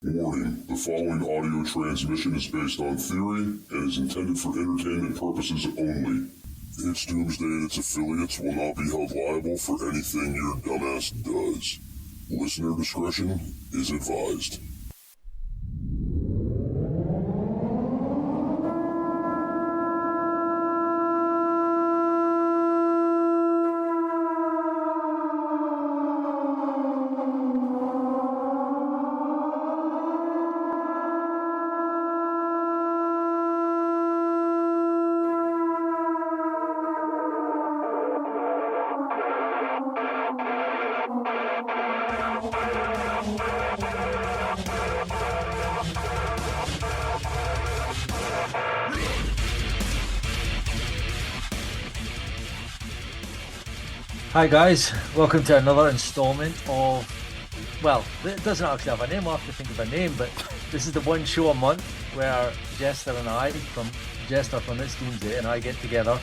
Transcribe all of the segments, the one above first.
Warning, the following audio transmission is based on theory and is intended for entertainment purposes only. It's Doomsday and its affiliates will not be held liable for anything your dumbass does. Listener discretion is advised. Hi guys, welcome to another installment of, well, it doesn't actually have a name, I'll have to think of a name, but this is the one show a month where Jester and I, Jester from itsdoomsday and I get together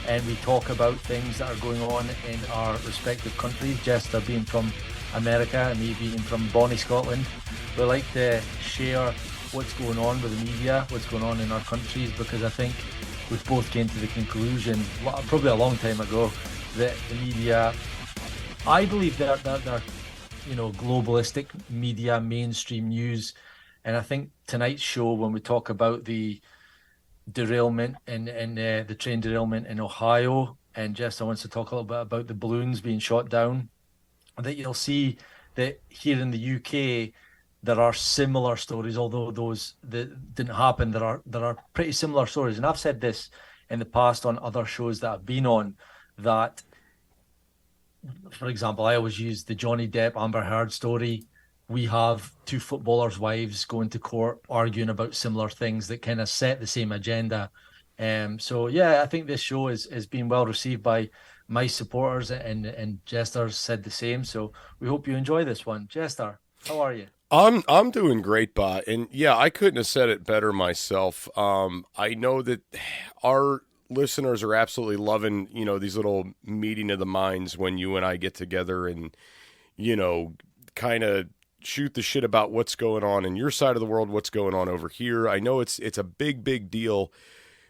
and we talk about things that are going on in our respective countries. Jester being from America and me being from Bonnie, Scotland. We like to share what's going on with the media, what's going on in our countries, because I think we've both came to the conclusion, probably a long time ago, that the media, I believe they're globalistic media, mainstream news. And I think tonight's show, when we talk about the derailment and the train derailment in Ohio, and Jester wants to talk a little bit about the balloons being shot down, that you'll see that here in the UK, there are similar stories, although those that didn't happen, there are pretty similar stories. And I've said this in the past on other shows that I've been on, that, for example, I always use the Johnny Depp Amber Heard story. We have two footballers' wives going to court arguing about similar things that kind of set the same agenda. So yeah, I think this show is being well received by my supporters, and Jester said the same. So we hope you enjoy this one. Jester, how are you? I'm doing great, Baa, and yeah, I couldn't have said it better myself. I know that our listeners are absolutely loving, these little meeting of the minds when you and I get together and, kind of shoot the shit about what's going on in your side of the world, what's going on over here. I know it's a big deal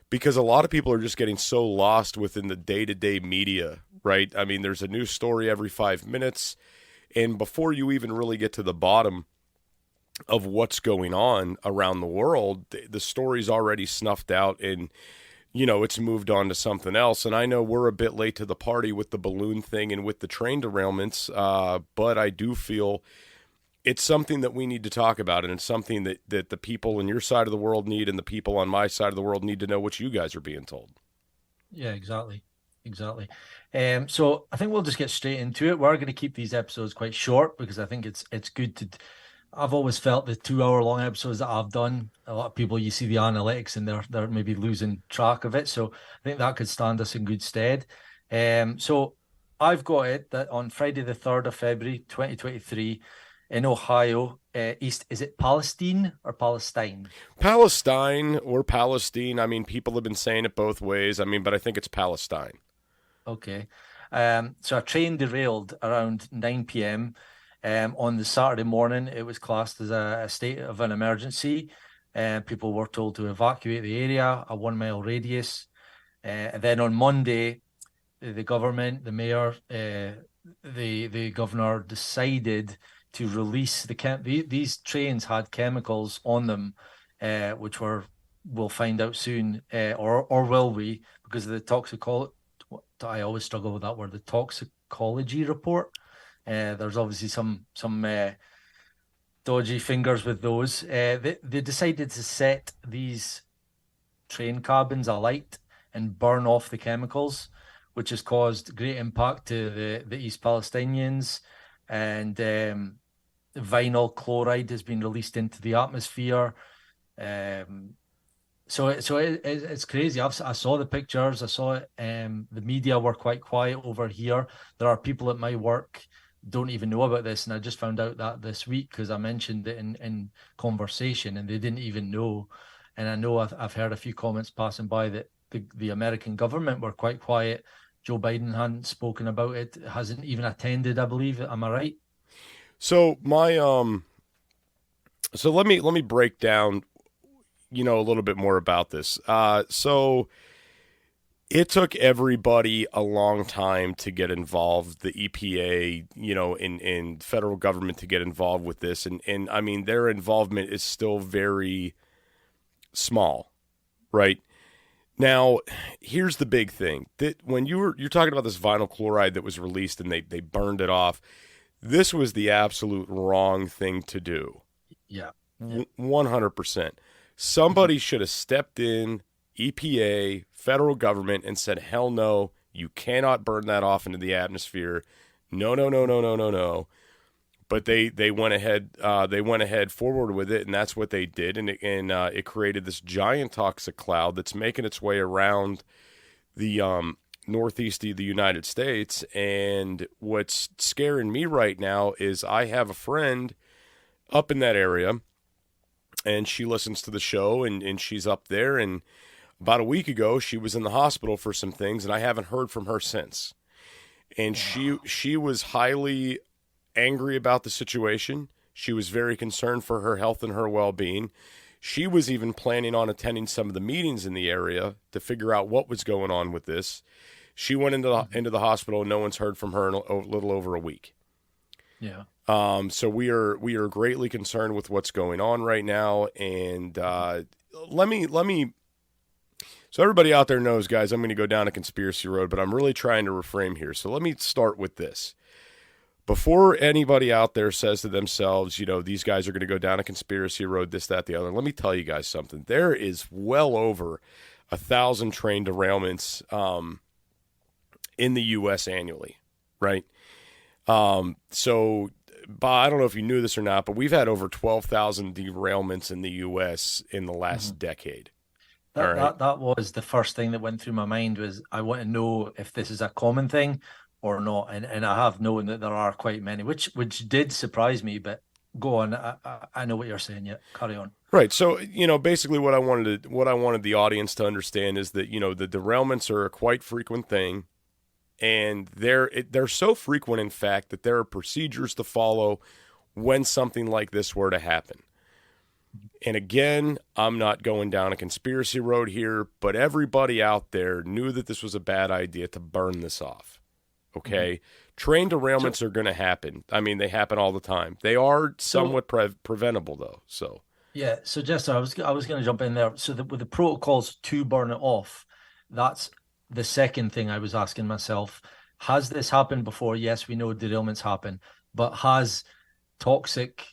because a lot of people are just getting so lost within the day-to-day media, right? I mean, there's a new story every 5 minutes, and before you even really get to the bottom of what's going on around the world, the story's already snuffed out and it's moved on to something else. And I know we're a bit late to the party with the balloon thing and with the train derailments, but I do feel it's something that we need to talk about, and it's something that the people on your side of the world need, and the people on my side of the world need to know what you guys are being told. Yeah, exactly. So I think we'll just get straight into it. We're going to keep these episodes quite short because I think it's good to. I've always felt the 2-hour-long episodes that I've done, a lot of people, you see the analytics and they're maybe losing track of it. So I think that could stand us in good stead. So I've got it that on Friday the 3rd of February 2023 in Ohio, is it Palestine or Palestine? Palestine or Palestine. I mean, people have been saying it both ways. I mean, but I think it's Palestine. Okay. So a train derailed around 9 p.m. On the Saturday morning. It was classed as a state of an emergency. People were told to evacuate the area, a 1-mile radius. And then on Monday, the government, the mayor, the governor decided to release these trains had chemicals on them, which we'll find out soon, or will we, because of the toxicology. I always struggle with that word, the toxicology report. There's obviously some dodgy fingers with those. They decided to set these train cabins alight and burn off the chemicals, which has caused great impact to the East Palestinians. And vinyl chloride has been released into the atmosphere. So it's crazy. I saw the pictures. I saw it. The media were quite quiet over here. There are people at my work don't even know about this, and I just found out that this week because I mentioned it in conversation, and they didn't even know. And I know I've heard a few comments passing by that the American government were quite quiet. Joe Biden hadn't spoken about it, hasn't even attended, I believe. Am I right? So my So let me break down, a little bit more about this. So it took everybody a long time to get involved, the EPA, in federal government to get involved with this. And I mean, their involvement is still very small, right? Now, here's the big thing that when you're talking about this vinyl chloride that was released and they burned it off, this was the absolute wrong thing to do. Yeah. 100%. Somebody should have stepped in, EPA, federal government, and said, hell no, you cannot burn that off into the atmosphere. No, no, no, no, no, no, no. But they went ahead forward with it, and that's what they did, and it created this giant toxic cloud that's making its way around the northeast of the United States. And what's scaring me right now is I have a friend up in that area, and she listens to the show, and she's up there. And about a week ago, she was in the hospital for some things, and I haven't heard from her since. And she was highly angry about the situation. She was very concerned for her health and her well-being. She was even planning on attending some of the meetings in the area to figure out what was going on with this. She went into the hospital, and no one's heard from her in a little over a week. Yeah. So we are greatly concerned with what's going on right now. And let me. So everybody out there knows, guys, I'm going to go down a conspiracy road, but I'm really trying to reframe here. So let me start with this. Before anybody out there says to themselves, these guys are going to go down a conspiracy road, this, that, the other, let me tell you guys something. There is well over 1,000 train derailments in the U.S. annually, right? So, I don't know if you knew this or not, but we've had over 12,000 derailments in the U.S. in the last decade. That was the first thing that went through my mind was I want to know if this is a common thing or not. And I have known that there are quite many, which did surprise me, but go on. I know what you're saying. Yeah, carry on. Right. So, basically what I wanted the audience to understand is that, the derailments are a quite frequent thing. And they're so frequent, in fact, that there are procedures to follow when something like this were to happen. And again, I'm not going down a conspiracy road here, but everybody out there knew that this was a bad idea to burn this off. Okay? Train derailments are going to happen. I mean, they happen all the time. They are somewhat preventable, though. So yeah. So Jester, I was going to jump in there. So with the protocols to burn it off, that's the second thing I was asking myself. Has this happened before? Yes, we know derailments happen, but has toxic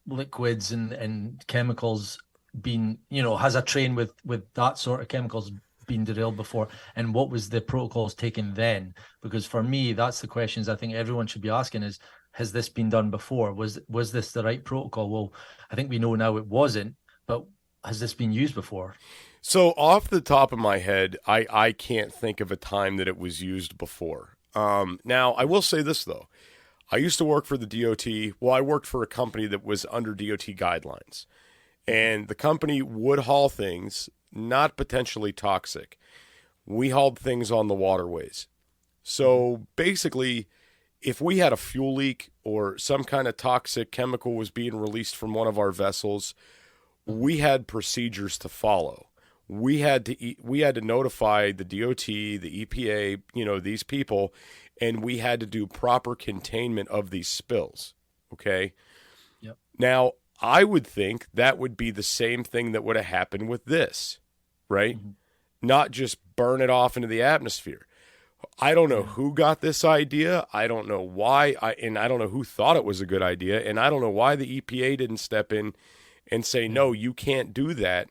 liquids and chemicals been, has a train with that sort of chemicals been derailed before? And what was the protocols taken then? Because for me, that's the questions I think everyone should be asking is, has this been done before? Was this the right protocol? Well, I think we know now it wasn't, but has this been used before? So off the top of my head, I can't think of a time that it was used before. Now, I will say this, though. I used to work for the DOT. Well, I worked for a company that was under DOT guidelines. And the company would haul things not potentially toxic. We hauled things on the waterways. So basically, if we had a fuel leak or some kind of toxic chemical was being released from one of our vessels, we had procedures to follow. We had to notify the DOT, the EPA, these people, and we had to do proper containment of these spills. Okay. Yep. Now, I would think that would be the same thing that would have happened with this, right? Mm-hmm. Not just burn it off into the atmosphere. I don't know who got this idea. I don't know why. And I don't know who thought it was a good idea. And I don't know why the EPA didn't step in and say, no, you can't do that.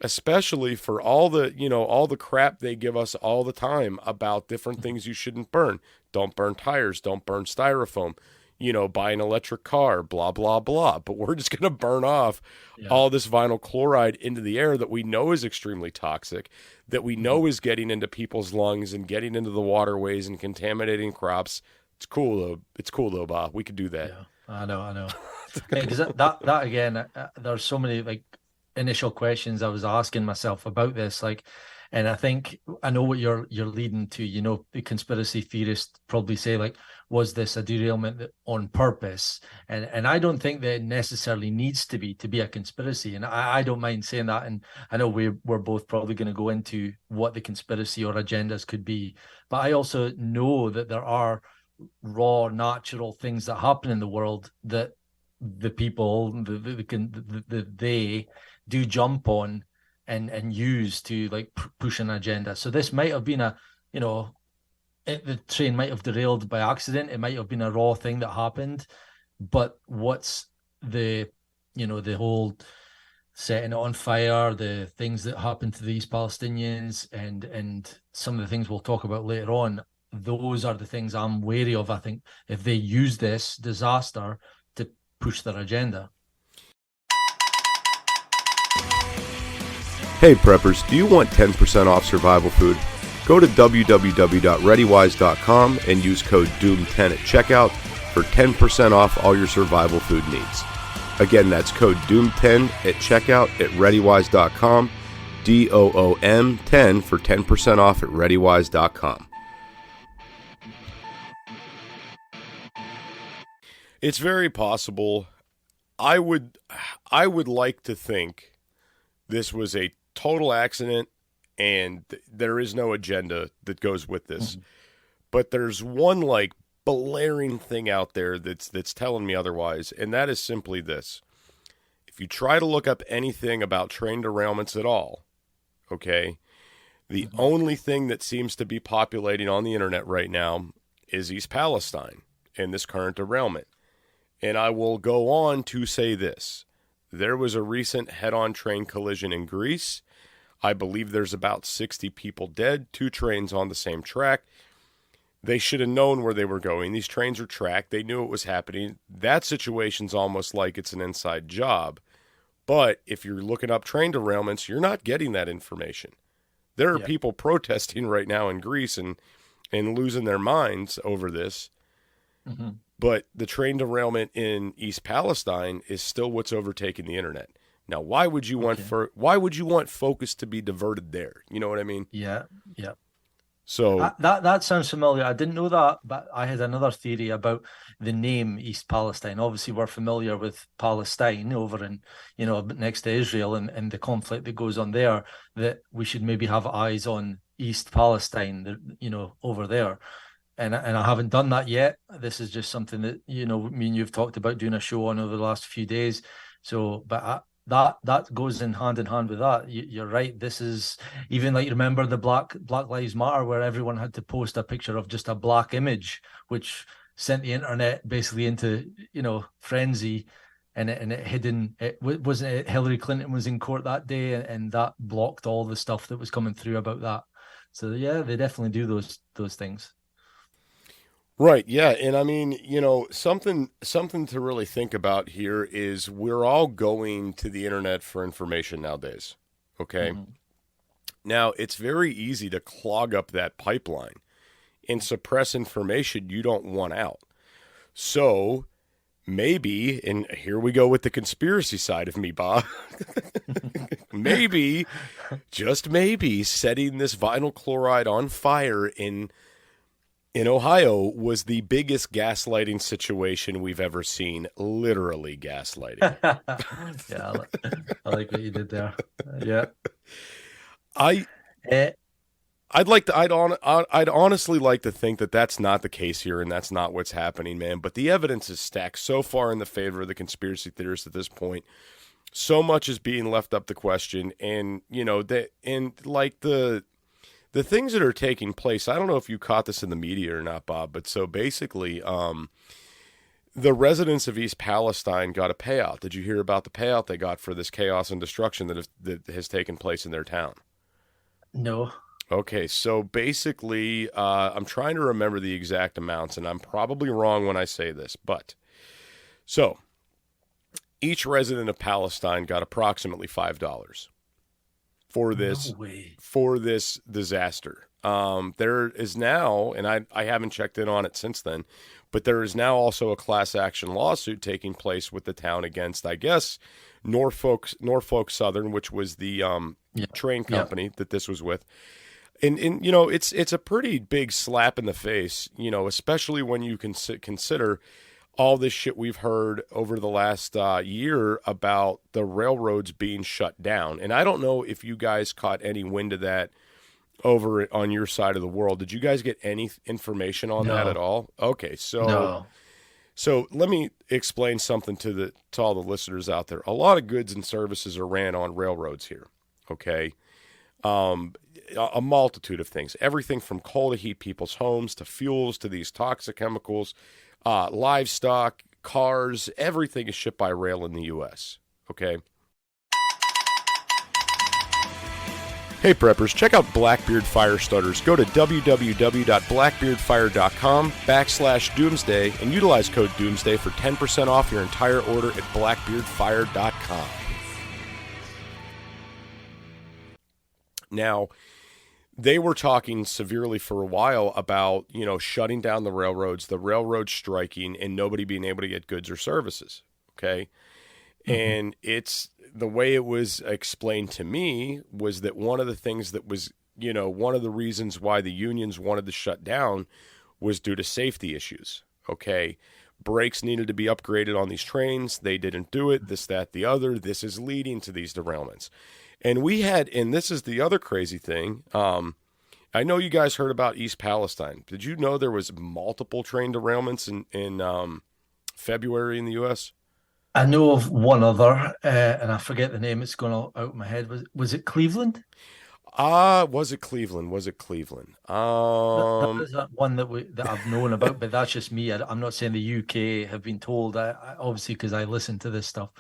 Especially for all the crap they give us all the time about different things you shouldn't burn. Don't burn tires. Don't burn styrofoam. Buy an electric car, blah, blah, blah. But we're just going to burn off all this vinyl chloride into the air that we know is extremely toxic, that we know is getting into people's lungs and getting into the waterways and contaminating crops. It's cool, though, Baa. We could do that. Yeah, I know. Because that again, there's so many, initial questions I was asking myself about this. And I think I know what you're leading to. You know, the conspiracy theorists probably say, like, was this a derailment on purpose? And I don't think that it necessarily needs to be a conspiracy. And I don't mind saying that. And I know we're both probably going to go into what the conspiracy or agendas could be. But I also know that there are raw, natural things that happen in the world that the people, they do jump on and use to like push an agenda. So this might have been the train might have derailed by accident. It might have been a raw thing that happened, but what's the whole setting it on fire, the things that happened to these Palestinians, and some of the things we'll talk about later on, those are the things I'm wary of. I think if they use this disaster to push their agenda. Hey preppers, do you want 10% off survival food? Go to www.readywise.com and use code DOOM10 at checkout for 10% off all your survival food needs. Again, that's code DOOM10 at checkout at readywise.com, DOOM10 for 10% off at readywise.com. It's very possible. I would like to think this was a total accident and there is no agenda that goes with this. Mm-hmm. But there's one like blaring thing out there that's telling me otherwise, and that is simply this. If you try to look up anything about train derailments at all, okay, the mm-hmm. only thing that seems to be populating on the internet right now is East Palestine and this current derailment. And I will go on to say this. There was a recent head-on train collision in Greece. I believe there's about 60 people dead, 2 trains on the same track. They should have known where they were going. These trains are tracked. They knew it was happening. That situation's almost like it's an inside job. But if you're looking up train derailments, you're not getting that information. There are people protesting right now in Greece and losing their minds over this. Mm-hmm. But the train derailment in East Palestine is still what's overtaking the internet. Now, why would you want focus to be diverted there? You know what I mean? Yeah. So that sounds familiar. I didn't know that, but I had another theory about the name East Palestine. Obviously, we're familiar with Palestine over in, next to Israel and the conflict that goes on there, that we should maybe have eyes on East Palestine, over there. And I haven't done that yet. This is just something that, me and you've talked about doing a show on over the last few days. So, but that goes in hand with that. You're right. This is even like, remember the Black Lives Matter, where everyone had to post a picture of just a black image, which sent the internet basically into, frenzy. And it hidden. Wasn't it Hillary Clinton was in court that day, and that blocked all the stuff that was coming through about that. So yeah, they definitely do those things. Right, yeah, and I mean, something to really think about here is we're all going to the internet for information nowadays, okay? Mm-hmm. Now, it's very easy to clog up that pipeline and suppress information you don't want out. So, maybe, and here we go with the conspiracy side of me, Baa, maybe, just maybe, setting this vinyl chloride on fire in Ohio was the biggest gaslighting situation we've ever seen. Literally gaslighting. Yeah, I like what you did there. Yeah, I'd honestly like to think that that's not the case here, and that's not what's happening, man. But the evidence is stacked so far in the favor of the conspiracy theorists at this point. So much is being left up to question, and the things that are taking place, I don't know if you caught this in the media or not, Bob, but so basically, the residents of East Palestine got a payout. Did you hear about the payout they got for this chaos and destruction that has taken place in their town? No. Okay, so basically, I'm trying to remember the exact amounts, and I'm probably wrong when I say this, but so each resident of Palestine got approximately $5. For this disaster. There is now, and I haven't checked in on it since then, but there is now also a class action lawsuit taking place with the town against, I guess, Norfolk Southern, which was the train company that this was with. And it's a pretty big slap in the face, especially when you consider all this shit we've heard over the last year about the railroads being shut down. And I don't know if you guys caught any wind of that over on your side of the world. Did you guys get any information on that at all? Okay, so let me explain something to all the listeners out there. A lot of goods and services are ran on railroads here. Okay, a multitude of things, everything from coal to heat people's homes, to fuels, to these toxic chemicals, livestock, cars, everything is shipped by rail in the U.S. Okay. Hey preppers, check out Blackbeard Fire Starters. Go to www.blackbeardfire.com/doomsday and utilize code doomsday for 10% off your entire order at blackbeardfire.com. Now, they were talking severely for a while about, shutting down the railroads striking, and nobody being able to get goods or services. Okay. Mm-hmm. And the way it was explained to me was that one of the things that was, one of the reasons why the unions wanted to shut down was due to safety issues. Okay. Brakes needed to be upgraded on these trains. They didn't do it. This, that, the other. This is leading to these derailments. And and this is the other crazy thing. I know you guys heard about East Palestine. Did you know there was multiple train derailments in February in the U.S.? I know of one other, and I forget the name. It's gone out of my head. Was it Cleveland? Was it Cleveland? That is that one that I've known about, but that's just me. I'm not saying the UK have been told. I obviously, because I listen to this stuff.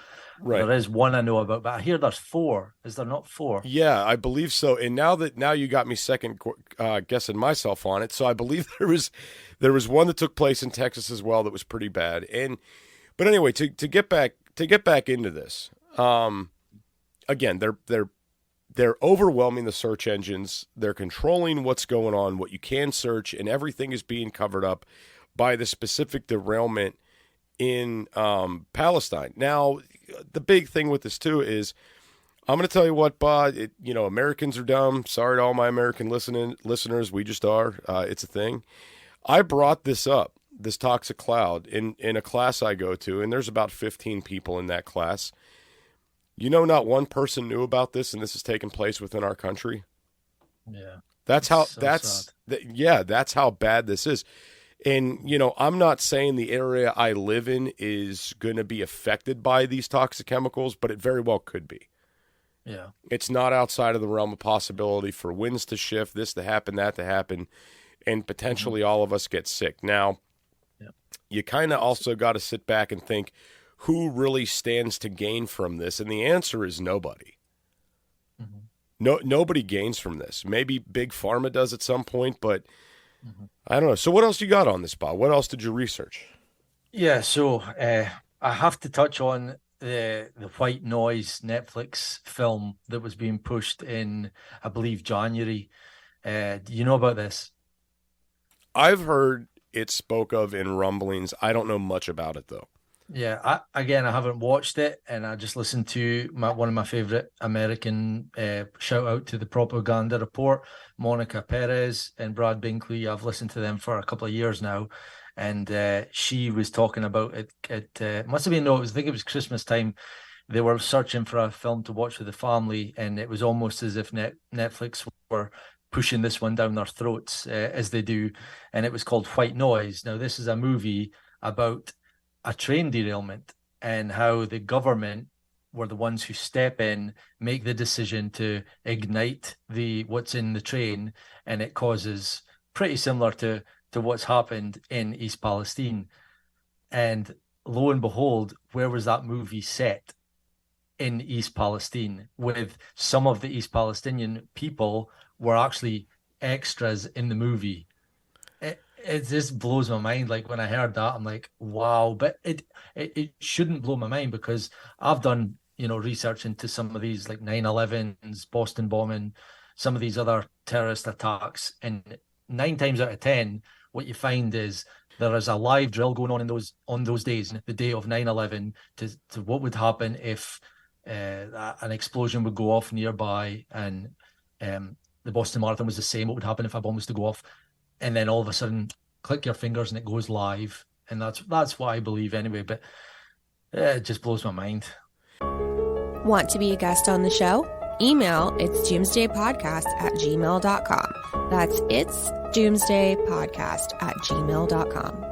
Right. There is one I know about, but I hear there's 4. Is there not 4? Yeah, I believe so. And now you got me second guessing myself on it. So I believe there was one that took place in Texas as well that was pretty bad. But anyway, to get back into this, again, they're overwhelming the search engines. They're controlling what's going on, what you can search, and everything is being covered up by the specific derailment in Palestine. Now, the big thing with this too is, I'm going to tell you what, Baa, Americans are dumb. Sorry to all my American listeners. We just are. It's a thing. I brought this toxic cloud in a class I go to, and there's about 15 people in that class. Not one person knew about this, and this is taking place within our country. Yeah. That's how bad this is. And, I'm not saying the area I live in is going to be affected by these toxic chemicals, but it very well could be. Yeah. It's not outside of the realm of possibility for winds to shift, this to happen, that to happen, and potentially all of us get sick. Now, you kind of also got to sit back and think, who really stands to gain from this? And the answer is nobody. Mm-hmm. Nobody gains from this. Maybe Big Pharma does at some point, but I don't know. So what else you got on this, Baa? What else did you research? Yeah, so I have to touch on the White Noise Netflix film that was being pushed in, I believe, January. Do you know about this? I've heard it spoke of in rumblings. I don't know much about it, though. Yeah, I haven't watched it, and I just listened to one of my favorite American, shout out to the Propaganda Report, Monica Perez and Brad Binkley. I've listened to them for a couple of years now, and she was talking about it. It must have been, I think it was Christmas time. They were searching for a film to watch with the family, and it was almost as if Netflix were pushing this one down their throats, as they do, and it was called White Noise. Now, this is a movie about a train derailment and how the government were the ones who step in, make the decision to ignite what's in the train, and it causes pretty similar to what's happened in East Palestine. And lo and behold, where was that movie set? In East Palestine, with some of the East Palestinian people were actually extras in the movie. It just blows my mind. Like, when I heard that, I'm like, wow. But it shouldn't blow my mind, because I've done, research into some of these, like 9/11s, Boston bombing, some of these other terrorist attacks. And 9 times out of 10, what you find is there is a live drill going on on those days, the day of 9/11, to what would happen if an explosion would go off nearby, and the Boston Marathon was the same. What would happen if a bomb was to go off, and then all of a sudden, click your fingers and it goes live, and that's what I believe anyway. But it just blows my mind. Want to be a guest on the show? Email itsdoomsdaypodcast@gmail.com. That's itsdoomsdaypodcast@gmail.com.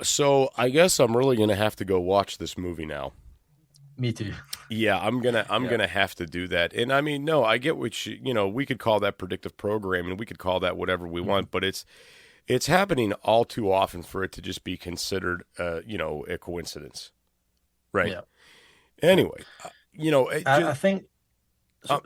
So I guess I'm really going to have to go watch this movie now. Me too. Yeah, I'm gonna have to do that. And I mean, no, I get what we could call that predictive programming, we could call that whatever we want, but it's happening all too often for it to just be considered, a coincidence, right? Yeah. Anyway, I think.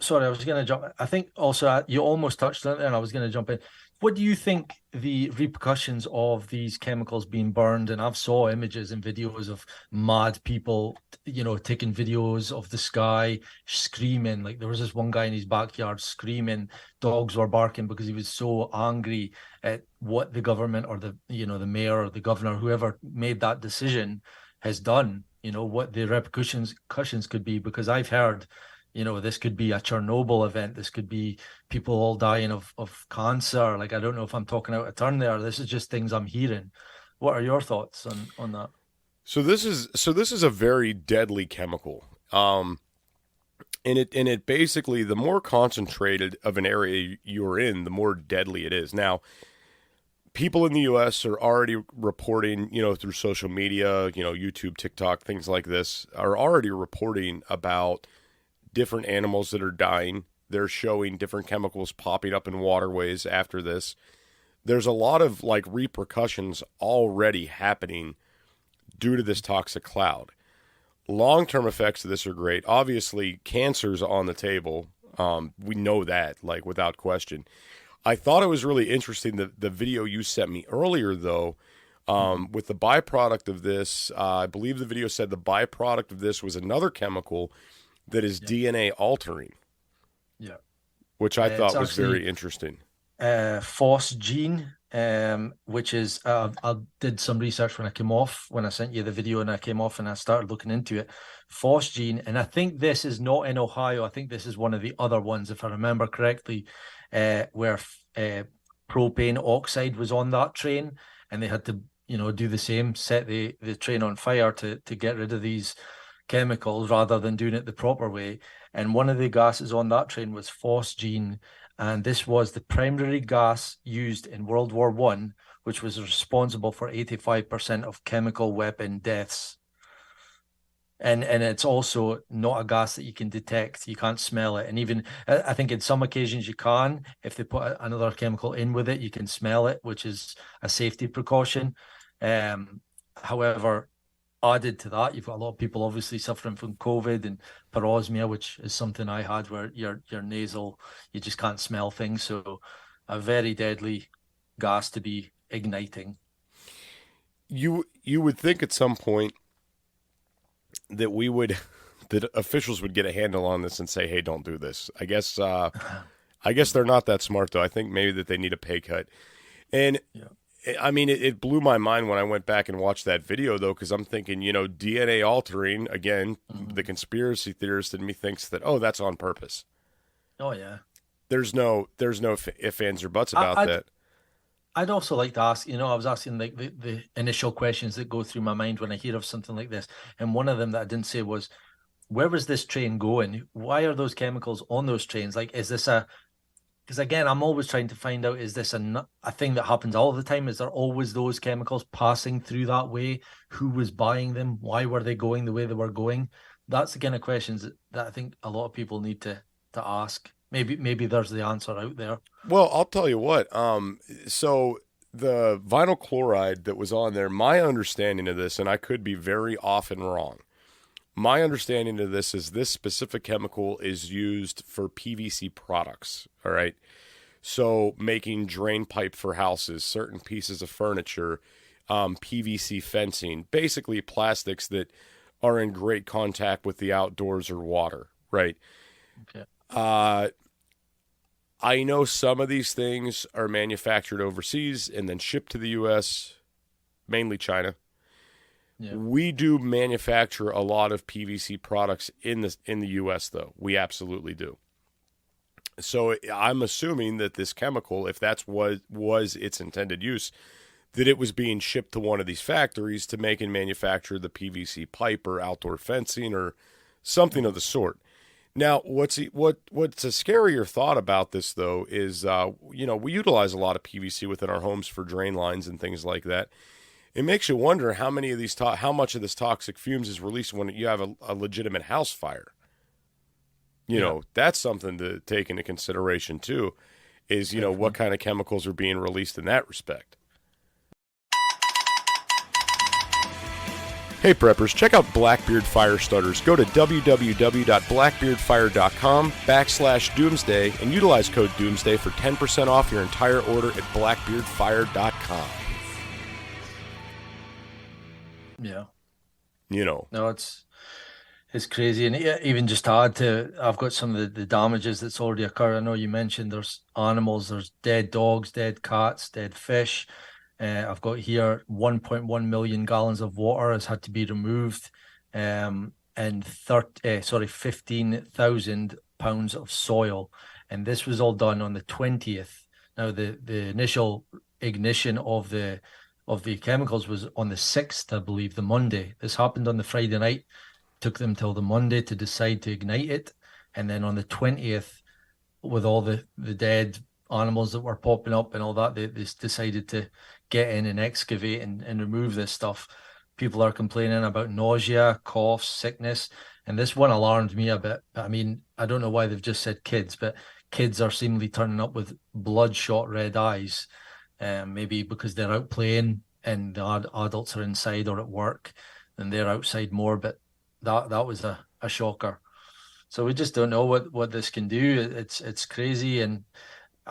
Sorry, I was going to jump. I think also you almost touched on it, and I was going to jump in. What do you think the repercussions of these chemicals being burned? And I've saw images and videos of mad people, taking videos of the sky, screaming. Like there was this one guy in his backyard screaming. Dogs were barking because he was so angry at what the government or the mayor or the governor, whoever made that decision, has done. What the repercussions could be, because I've heard. This could be a Chernobyl event. This could be people all dying of cancer. Like, I don't know if I'm talking out of turn there. This is just things I'm hearing. What are your thoughts on that? So this is a very deadly chemical. And it basically, the more concentrated of an area you're in, the more deadly it is. Now, people in the U.S. are already reporting, through social media, YouTube, TikTok, things like this, are already reporting about different animals that are dying. They're showing different chemicals popping up in waterways after this. There's a lot of repercussions already happening due to this toxic cloud. Long-term effects of this are great. Obviously, cancer's on the table. We know that, without question. I thought it was really interesting, the video you sent me earlier, though, with the byproduct of this. I believe the video said the byproduct of this was another chemical that is DNA altering. Yeah. Which I thought was very interesting. Phosgene, which is, I did some research when I sent you the video and I came off and I started looking into it. Phosgene, and I think this is not in Ohio. I think this is one of the other ones, if I remember correctly, where propane oxide was on that train, and they had to, do the same, set the train on fire to get rid of these chemicals rather than doing it the proper way. And one of the gases on that train was phosgene, and this was the primary gas used in World War I, which was responsible for 85% of chemical weapon deaths. And it's also not a gas that you can detect. You can't smell it. And even, I think in some occasions you can. If they put another chemical in with it, you can smell it, which is a safety precaution. However, added to that, you've got a lot of people obviously suffering from COVID and parosmia, which is something I had, where your nasal, you just can't smell things. So a very deadly gas to be igniting. You would think at some point that that officials would get a handle on this and say, hey, don't do this. I guess they're not that smart, though. I think maybe that they need a pay cut. And I mean, it blew my mind when I went back and watched that video, though, because I'm thinking, DNA altering, again, the conspiracy theorist in me thinks that, that's on purpose. Oh, yeah. There's no ifs, ands, or buts about that. I'd also like to ask, I was asking the initial questions that go through my mind when I hear of something like this. And one of them that I didn't say was, where was this train going? Why are those chemicals on those trains? Is this because again, I'm always trying to find out, is this a thing that happens all the time? Is there always those chemicals passing through that way? Who was buying them? Why were they going the way they were going? That's the kind of questions that I think a lot of people need to ask. Maybe there's the answer out there. Well, I'll tell you what. So the vinyl chloride that was on there, my understanding of this, and I could be very often wrong, my understanding of this is this specific chemical is used for PVC products, all right? So making drain pipe for houses, certain pieces of furniture, PVC fencing, basically plastics that are in great contact with the outdoors or water, right? Okay. I know some of these things are manufactured overseas and then shipped to the U.S., mainly China. Yeah. We do manufacture a lot of PVC products in the U.S., though. We absolutely do. So I'm assuming that this chemical, if that's what was its intended use, that it was being shipped to one of these factories to make and manufacture the PVC pipe or outdoor fencing or something of the sort. Now, what's a scarier thought about this, though, is, we utilize a lot of PVC within our homes for drain lines and things like that. It makes you wonder how much of this toxic fumes is released when you have a legitimate house fire. You know, that's something to take into consideration, too, is, what kind of chemicals are being released in that respect. Hey preppers, check out Blackbeard Fire Starters. Go to www.blackbeardfire.com/doomsday and utilize code doomsday for 10% off your entire order at blackbeardfire.com. Yeah. No, it's crazy. And even just to add to, I've got some of the damages that's already occurred. I know you mentioned there's animals, there's dead dogs, dead cats, dead fish. I've got here 1.1 million gallons of water has had to be removed, and 15,000 pounds of soil. And this was all done on the 20th. Now, the initial ignition of the chemicals was on the 6th, I believe, the Monday. This happened on the Friday night. Took them till the Monday to decide to ignite it. And then on the 20th, with all the dead animals that were popping up and all that, they decided to get in and excavate and remove this stuff. People are complaining about nausea, coughs, sickness, and this one alarmed me a bit. I mean, I don't know why they've just said kids, but kids are seemingly turning up with bloodshot red eyes, maybe because they're out playing and the adults are inside or at work and they're outside more, but that was a shocker. So we just don't know what this can do. It's crazy. And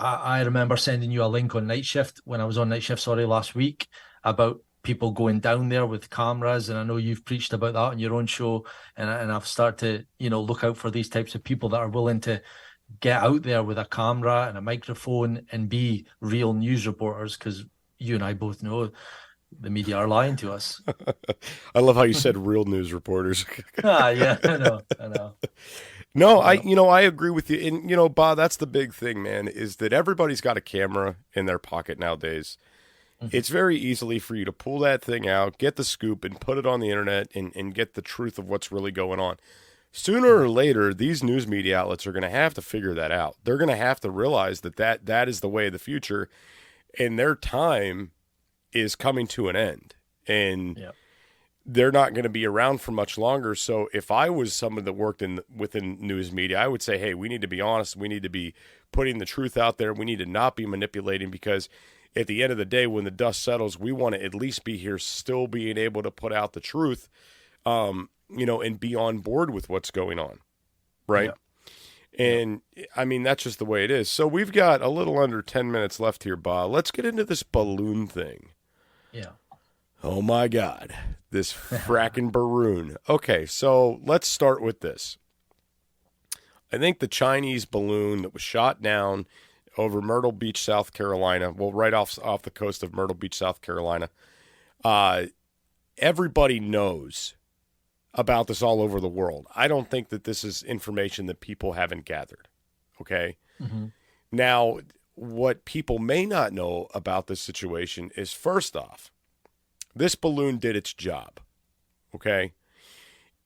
I remember sending you a link on night shift when I was on night shift, last week, about people going down there with cameras. And I know you've preached about that on your own show. And I've started to, look out for these types of people that are willing to get out there with a camera and a microphone and be real news reporters, because you and I both know the media are lying to us. I love how you said real news reporters. Yeah, I know. No, I agree with you. And, Baa, that's the big thing, man, is that everybody's got a camera in their pocket nowadays. Mm-hmm. It's very easily for you to pull that thing out, get the scoop, and put it on the internet and get the truth of what's really going on. Sooner or later, these news media outlets are going to have to figure that out. They're going to have to realize that is the way of the future, and their time is coming to an end. And they're not going to be around for much longer. So if I was someone that worked within news media, I would say, hey, we need to be honest. We need to be putting the truth out there. We need to not be manipulating, because at the end of the day, when the dust settles, we want to at least be here still being able to put out the truth, and be on board with what's going on. Right. Yeah. And I mean, that's just the way it is. So we've got a little under 10 minutes left here, Baa. Let's get into this balloon thing. Yeah. Oh my God, this fracking balloon. Okay, so let's start with this. I think the Chinese balloon that was shot down over Myrtle Beach, South Carolina, right off the coast of Myrtle Beach, South Carolina, everybody knows about this all over the world. I don't think that this is information that people haven't gathered, okay? Mm-hmm. Now, what people may not know about this situation is, first off, this balloon did its job, okay?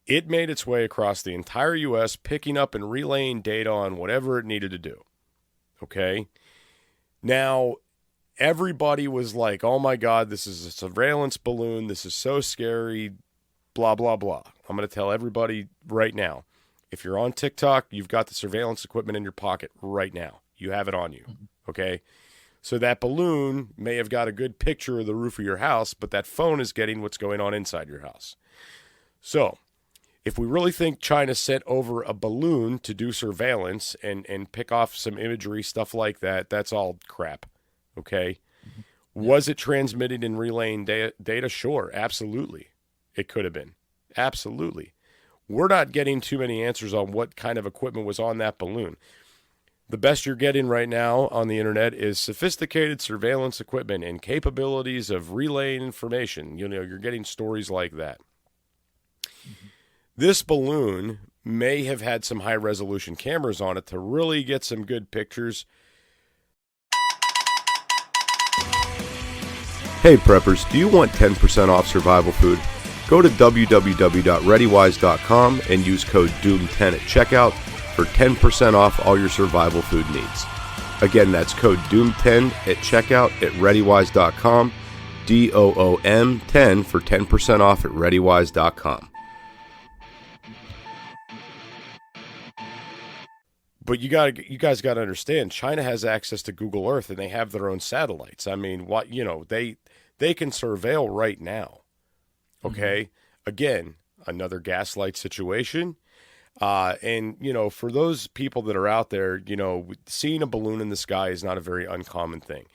It made its way across the entire U.S., picking up and relaying data on whatever it needed to do, okay? Now, everybody was like, oh my God, this is a surveillance balloon. This is so scary, blah, blah, blah. I'm going to tell everybody right now, if you're on TikTok, you've got the surveillance equipment in your pocket right now. You have it on you, okay? So that balloon may have got a good picture of the roof of your house, but that phone is getting what's going on inside your house. So if we really think China sent over a balloon to do surveillance and pick off some imagery, stuff like that, that's all crap, okay? Mm-hmm. Was it transmitted and relaying data? Sure, absolutely. It could have been. Absolutely. We're not getting too many answers on what kind of equipment was on that balloon. The best you're getting right now on the internet is sophisticated surveillance equipment and capabilities of relaying information. You know, you're getting stories like that. This balloon may have had some high-resolution cameras on it to really get some good pictures. Hey preppers, do you want 10% off survival food? Go to www.readywise.com and use code DOOM10 at checkout for 10% off all your survival food needs. Again, that's code DOOM10 at checkout at readywise.com, DOOM10 for 10% off at readywise.com. But you guys got to understand, China has access to Google Earth and they have their own satellites. I mean, they can surveil right now. Okay? Again, another gaslight situation. And, for those people that are out there, seeing a balloon in the sky is not a very uncommon thing.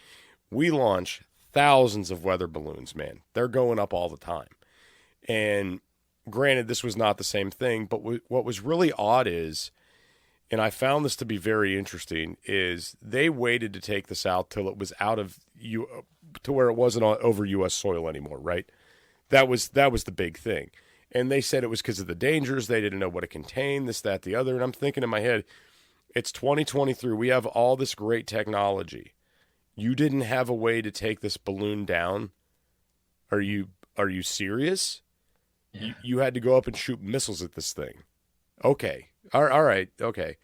We launch thousands of weather balloons, man. They're going up all the time. And granted, this was not the same thing, but what was really odd is, and I found this to be very interesting, is they waited to take this out till it was out of to where it wasn't over U.S. soil anymore, right? That was the big thing. And they said it was because of the dangers. They didn't know what it contained, this, that, the other. And I'm thinking in my head, it's 2023. We have all this great technology. You didn't have a way to take this balloon down? Are you serious? Yeah. You had to go up and shoot missiles at this thing. Okay. All right. Okay.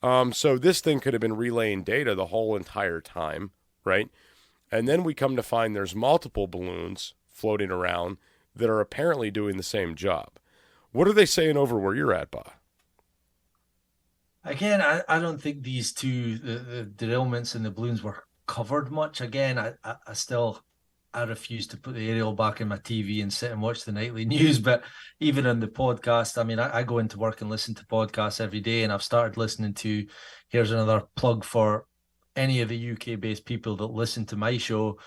So this thing could have been relaying data the whole entire time, right? And then we come to find there's multiple balloons floating around that are apparently doing the same job. What are they saying over where you're at, Baa? Again, I don't think these two, the derailments and the balloons, were covered much. Again, I refuse to put the aerial back in my TV and sit and watch the nightly news. But even on the podcast, I mean, I go into work and listen to podcasts every day, and I've started listening to, here's another plug for any of the UK-based people that listen to my show,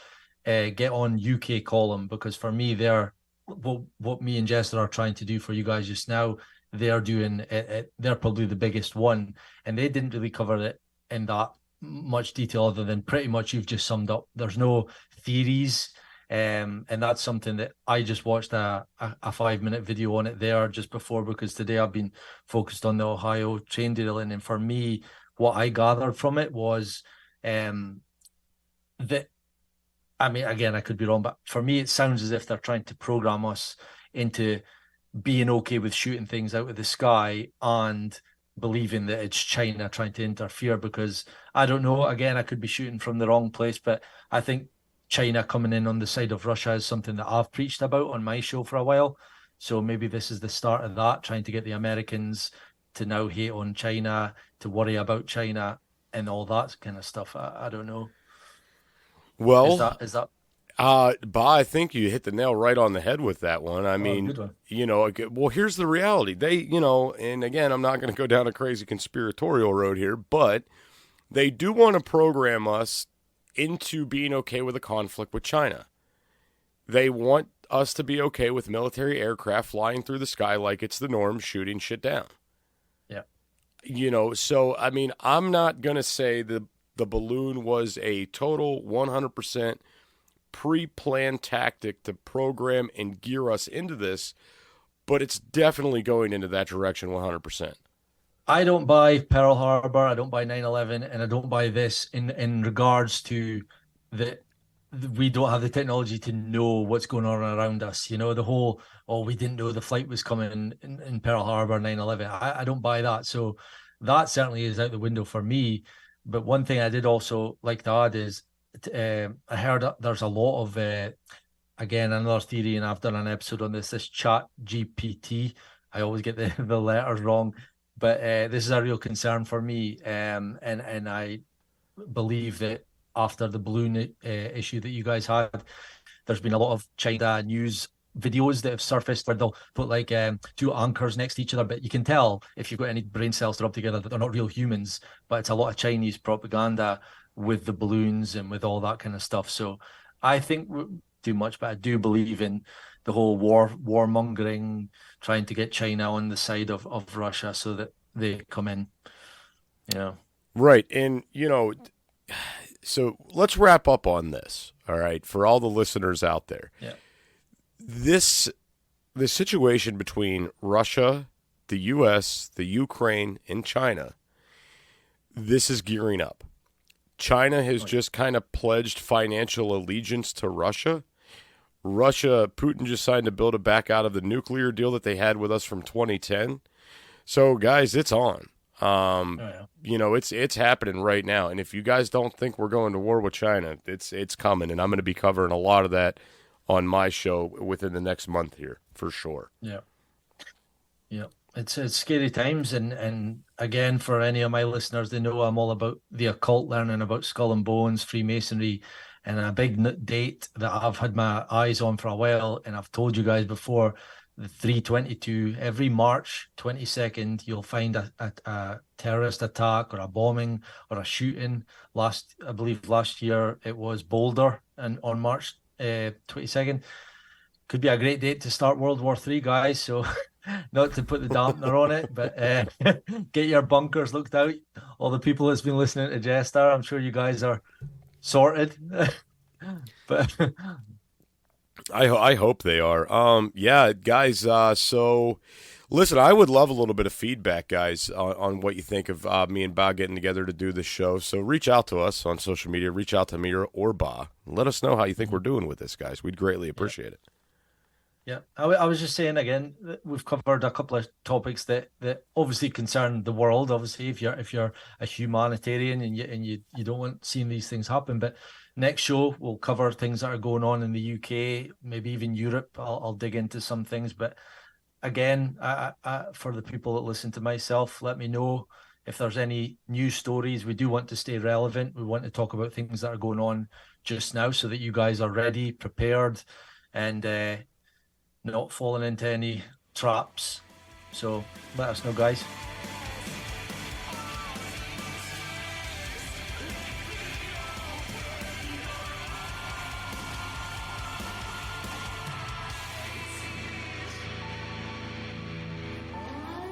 get on UK Column, because for me, they're what me and Jester are trying to do for you guys just now. They're doing it. They're probably the biggest one, and they didn't really cover it in that much detail, other than pretty much you've just summed up. There's no theories, and that's something that I just watched a 5-minute video on it there just before, because today I've been focused on the Ohio train derailing, and for me, what I gathered from it was that, I mean, again, I could be wrong, but for me, it sounds as if they're trying to program us into being okay with shooting things out of the sky and believing that it's China trying to interfere, because I don't know, again, I could be shooting from the wrong place, but I think China coming in on the side of Russia is something that I've preached about on my show for a while. So maybe this is the start of that, trying to get the Americans to now hate on China, to worry about China and all that kind of stuff. I don't know. Well, is that Baa, I think you hit the nail right on the head with that one. I mean, good one. Well, here's the reality. They, and again, I'm not going to go down a crazy conspiratorial road here, but they do want to program us into being okay with a conflict with China. They want us to be okay with military aircraft flying through the sky like it's the norm, shooting shit down. Yeah. So, I mean, I'm not going to say the balloon was a total 100% pre-planned tactic to program and gear us into this, but it's definitely going into that direction 100%. I don't buy Pearl Harbor, I don't buy 9/11, and I don't buy this in regards to we don't have the technology to know what's going on around us. The whole, we didn't know the flight was coming in Pearl Harbor, 9/11. I don't buy that. So that certainly is out the window for me. But one thing I did also like to add is I heard there's a lot of, again, another theory, and I've done an episode on this chat GPT. I always get the letters wrong, but this is a real concern for me. And I believe that after the balloon issue that you guys had, there's been a lot of China news videos that have surfaced where they'll put like two anchors next to each other, but you can tell if you've got any brain cells to rub together that they're not real humans, but it's a lot of Chinese propaganda with the balloons and with all that kind of stuff. So I think too much, but I do believe in the whole warmongering, trying to get China on the side of Russia so that they come in, Right. And, so let's wrap up on this. All right. For all the listeners out there. Yeah. The situation between Russia, the U.S., the Ukraine, and China, this is gearing up. China has just kind of pledged financial allegiance to Russia. Putin just signed a bill to back out of the nuclear deal that they had with us from 2010. So, guys, it's on. It's happening right now. And if you guys don't think we're going to war with China, it's coming. And I'm going to be covering a lot of that on my show within the next month here, for sure. Yeah. It's scary times, and again, for any of my listeners, they know I'm all about the occult, learning about skull and bones, Freemasonry, and a big date that I've had my eyes on for a while, and I've told you guys before, the 3/22, every March 22nd, you'll find a terrorist attack or a bombing or a shooting. I believe last year it was Boulder, and on March 22nd. Could be a great date to start World War III, guys. So not to put the dampener on it, but get your bunkers looked out. All the people that's been listening to Jester, I'm sure you guys are sorted. But I hope they are. Yeah, guys. So listen, I would love a little bit of feedback, guys, on what you think of me and Baa getting together to do this show. So reach out to us on social media. Reach out to me or Baa. Let us know how you think we're doing with this, guys. We'd greatly appreciate it. Yeah, I was just saying again, we've covered a couple of topics that obviously concern the world. Obviously, if you're a humanitarian and you don't want seeing these things happen, but next show we'll cover things that are going on in the UK, maybe even Europe. I'll dig into some things, but again, I for the people that listen to myself, let me know if there's any news stories. We do want to stay relevant. We want to talk about things that are going on just now, so that you guys are ready, prepared, and not falling into any traps. So let us know, guys.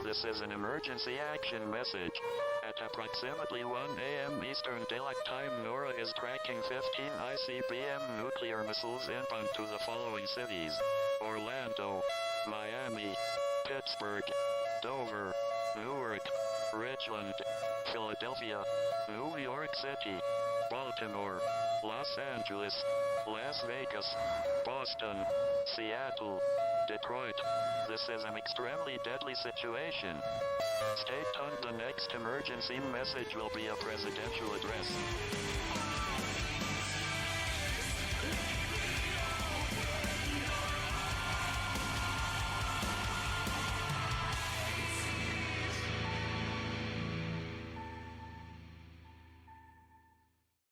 This is an emergency action message. At approximately 1 a.m. Eastern Daylight Time, NORAD is tracking 15 ICBM nuclear missiles inbound to the following cities: Orlando, Miami, Pittsburgh, Dover, Newark, Richland, Philadelphia, New York City, Baltimore, Los Angeles, Las Vegas, Boston, Seattle, Detroit. This is an extremely deadly situation. Stay tuned. The next emergency message will be a presidential address.